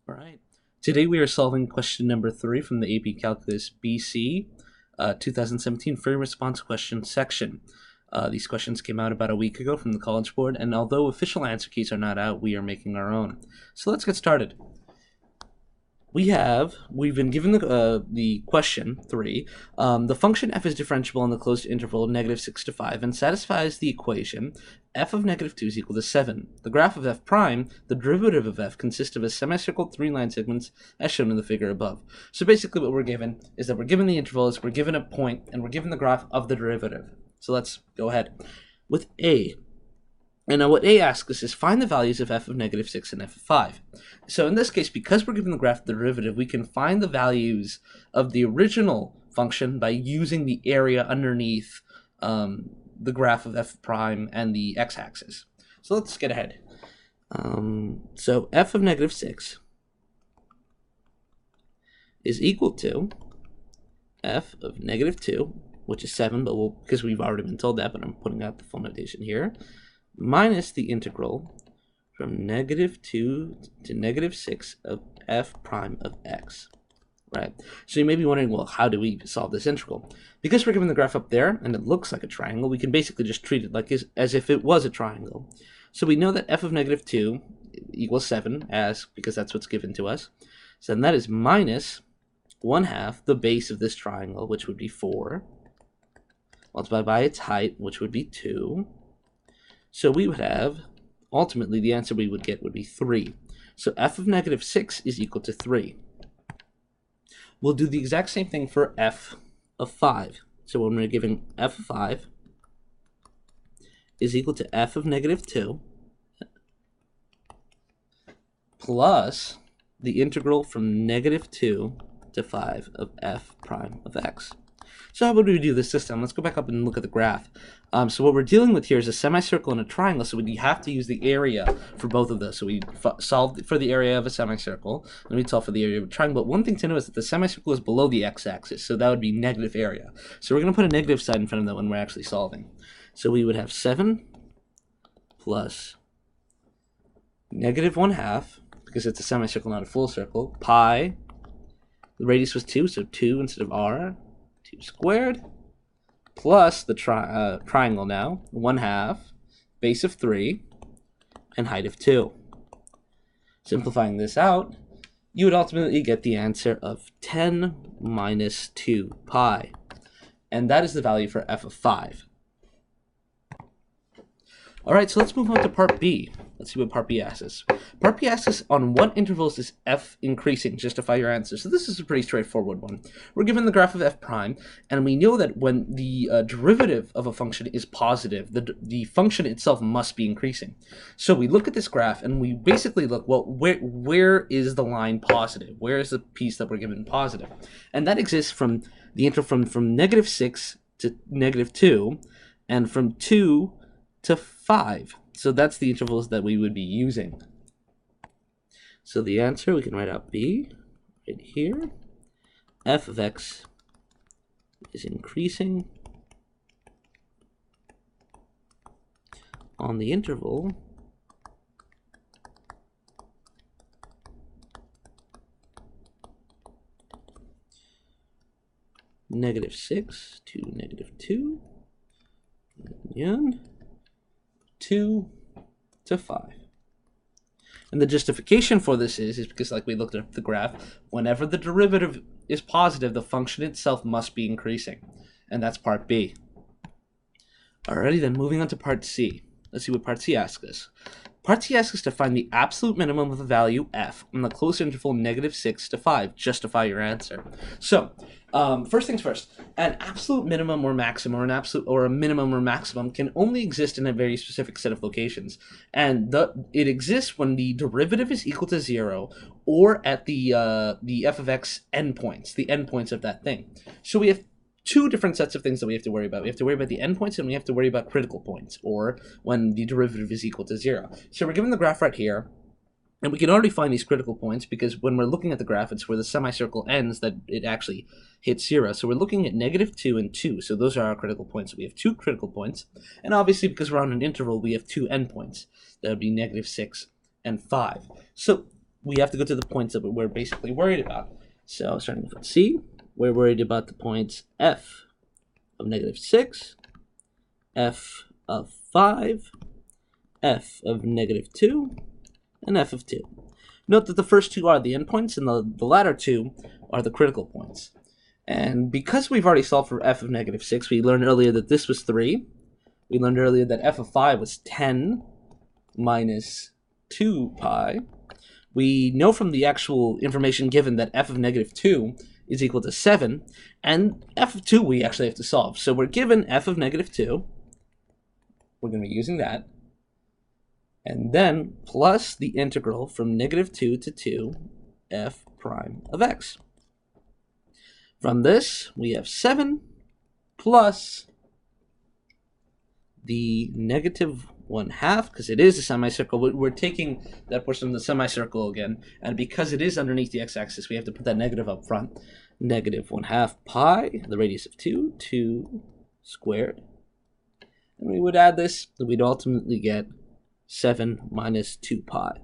All right. Today we are solving question number 3 from the AP Calculus BC 2017 free response question section. These questions came out about a week ago from the College Board, and although official answer keys are not out, we are making our own. So let's get started. We've been given the question 3. The function f is differentiable in the closed interval -6 to 5 and satisfies the equation f of -2 is equal to 7. The graph of f prime, the derivative of f, consists of a semicircle 3 line segments as shown in the figure above. So basically what we're given is that we're given the intervals, we're given a point, and we're given the graph of the derivative. So let's go ahead with A. And now what A asks us is find the values of f of -6 and f of 5. So in this case, because we're given the graph of the derivative, we can find the values of the original function by using the area underneath the graph of f prime and the x-axis. So let's get ahead. So f of -6 is equal to f of -2, which is 7, but because we've already been told that, but I'm putting out the full notation here, minus the integral from -2 to -6 of f prime of x, right? So you may be wondering, well, how do we solve this integral? Because we're given the graph up there, and it looks like a triangle, we can basically just treat it like as if it was a triangle. So we know that f of -2 equals 7, because that's what's given to us. So then that is minus 1/2 the base of this triangle, which would be 4, multiplied by its height, which would be 2. So we would have, ultimately, the answer we would get would be 3. So f of -6 is equal to 3. We'll do the exact same thing for f of 5. So when we're giving f of 5 is equal to f of -2 plus the integral from -2 to 5 of f prime of x. So how would we do this system? Let's go back up and look at the graph. So what we're dealing with here is a semicircle and a triangle, so we have to use the area for both of those. So we solved for the area of a semicircle, and we solve for the area of a triangle. But one thing to know is that the semicircle is below the x-axis, so that would be negative area. So we're going to put a negative sign in front of that when we're actually solving. So we would have 7 plus -1/2, because it's a semicircle, not a full circle, pi. The radius was 2, so 2 instead of r. 2 squared, plus the triangle now, 1/2, base of 3, and height of 2. Simplifying this out, you would ultimately get the answer of 10 minus 2 pi. And that is the value for f of 5. All right, so let's move on to part B. Let's see what part B asks us. Part B asks us on what intervals is f increasing? Justify your answer. So this is a pretty straightforward one. We're given the graph of f prime, and we know that when the derivative of a function is positive, the function itself must be increasing. So we look at this graph, and we basically look, well, where is the line positive? Where is the piece that we're given positive? And that exists from the interval from -6 to -2, and from 2 to 5. So that's the intervals that we would be using. So the answer, we can write out B right here. F of x is increasing on the interval -6 to -2 and 2 to 5. And the justification for this is because, like we looked at the graph, whenever the derivative is positive, the function itself must be increasing. And that's part B. Alrighty, then moving on to part C. Let's see what part C asks us. Part C asks us to find the absolute minimum of the value f in the closed interval -6 to 5. Justify your answer. So, first things first, an absolute minimum or maximum, or a minimum or maximum can only exist in a very specific set of locations, and it exists when the derivative is equal to 0 or at the f of x endpoints, the endpoints of that thing. So we have two different sets of things that we have to worry about. We have to worry about the endpoints, and we have to worry about critical points, or when the derivative is equal to 0. So we're given the graph right here, and we can already find these critical points because when we're looking at the graph, it's where the semicircle ends that it actually hits 0. So we're looking at -2 and 2. So those are our critical points. So we have 2 critical points, and obviously because we're on an interval, we have 2 endpoints. That would be -6 and 5. So we have to go to the points that we're basically worried about. So starting with C, we're worried about the points f of -6, f of 5, f of -2, and f of 2. Note that the first two are the endpoints, and the latter two are the critical points. And because we've already solved for f of -6, we learned earlier that this was 3. We learned earlier that f of 5 was 10 minus 2 pi. We know from the actual information given that f of -2 is equal to 7, and f of 2 we actually have to solve. So we're given f of -2. We're going to be using that. And then plus the integral from -2 to 2 f prime of x. From this, we have 7 plus the -1/2, because it is a semicircle. We're taking that portion of the semicircle again, and because it is underneath the x-axis, we have to put that negative up front. -1/2 pi, the radius of 2 squared. And we would add this, and we'd ultimately get 7 minus 2 pi.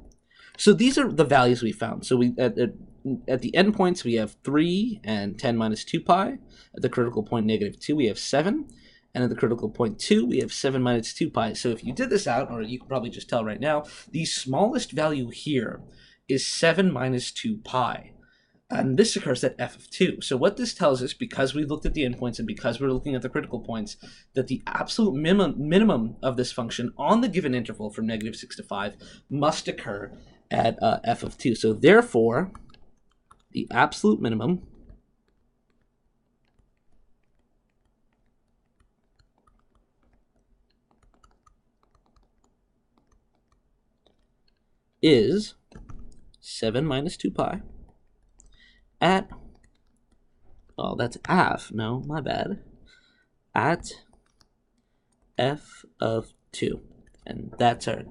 So these are the values we found. So we at the endpoints, we have 3 and 10 minus 2 pi. At the critical point -2, we have 7. And at the critical point 2, we have 7 minus 2 pi. So if you did this out, or you can probably just tell right now, the smallest value here is 7 minus 2 pi. And this occurs at f of 2. So what this tells us, because we looked at the endpoints and because we're looking at the critical points, that the absolute minimum of this function on the given interval from -6 to 5 must occur at f of 2. So therefore, the absolute minimum is 7 minus 2 pi at, oh, that's af, no, my bad, at f of 2. And that's our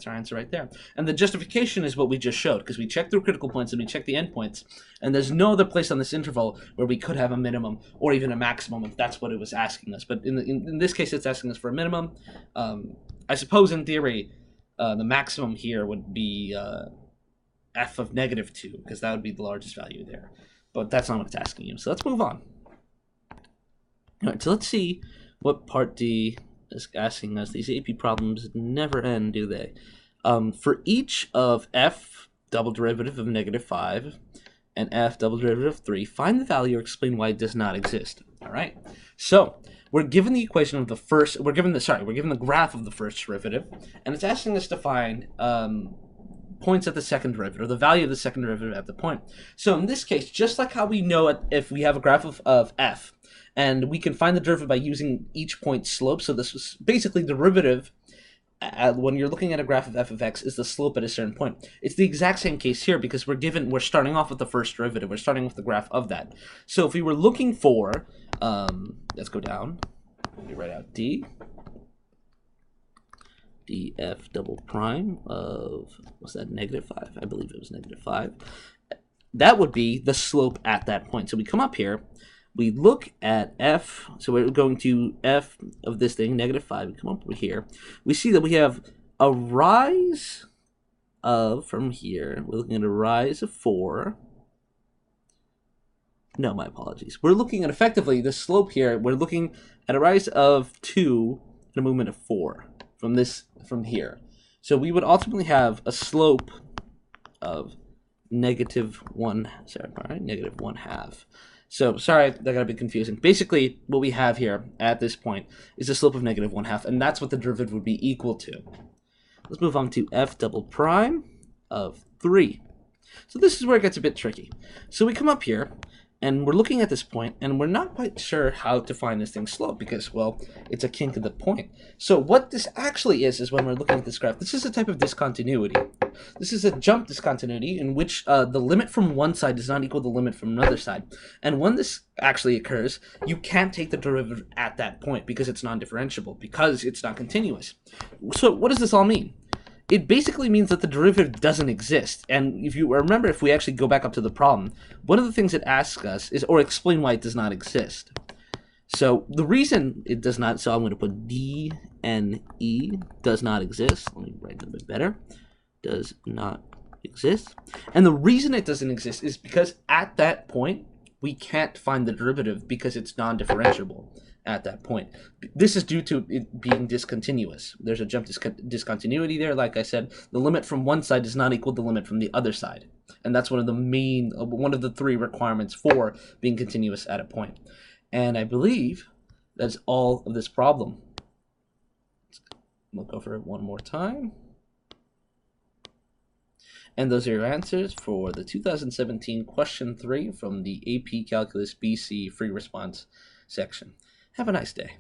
answer right there. And the justification is what we just showed, because we checked through critical points and we checked the endpoints, and there's no other place on this interval where we could have a minimum or even a maximum if that's what it was asking us. But in this case, it's asking us for a minimum. I suppose in theory, the maximum here would be f of -2, because that would be the largest value there. But that's not what it's asking you. So let's move on. All right, so let's see what part D is asking us. These AP problems never end, do they? For each of f double derivative of -5 and f double derivative of 3, find the value or explain why it does not exist. All right. So we're given the equation of the first. We're given the graph of the first derivative, and it's asking us to find points at the second derivative, or the value of the second derivative at the point. So in this case, just like how we know it, if we have a graph of f, and we can find the derivative by using each point's slope. So this was basically derivative when you're looking at a graph of f of x is the slope at a certain point. It's the exact same case here, because we're starting off with the first derivative. We're starting with the graph of that. So if we were looking for, let's go down. Let me write out df double prime of, what's that, -5? I believe it was -5. That would be the slope at that point. So we come up here, we look at f, so we're going to f of this thing, -5, we come up over here, we see that we have a rise of, from here, we're looking at a rise of 4, no, my apologies, we're looking at effectively the slope here, we're looking at a rise of 2 and a movement of 4 from here. So we would ultimately have a slope of -1/2. So sorry, that got a bit confusing. Basically, what we have here at this point is a slope of -1/2, and that's what the derivative would be equal to. Let's move on to f double prime of 3. So this is where it gets a bit tricky. So we come up here, and we're looking at this point, and we're not quite sure how to find this thing's slope because, well, it's a kink at the point. So what this actually is when we're looking at this graph, this is a type of discontinuity. This is a jump discontinuity in which the limit from one side does not equal the limit from another side. And when this actually occurs, you can't take the derivative at that point because it's non-differentiable, because it's not continuous. So what does this all mean? It basically means that the derivative doesn't exist. And if you remember, if we actually go back up to the problem, one of the things it asks us is, or explain why it does not exist. So the reason it does not, so I'm going to put DNE does not exist. Let me write it a bit better. Does not exist. And the reason it doesn't exist is because at that point, we can't find the derivative because it's non-differentiable at that point. This is due to it being discontinuous. There's a jump discontinuity there. Like I said, the limit from one side does not equal the limit from the other side. And that's one of the three requirements for being continuous at a point. And I believe that's all of this problem. We'll go for it one more time. And those are your answers for the 2017 question 3 from the AP Calculus BC free response section. Have a nice day.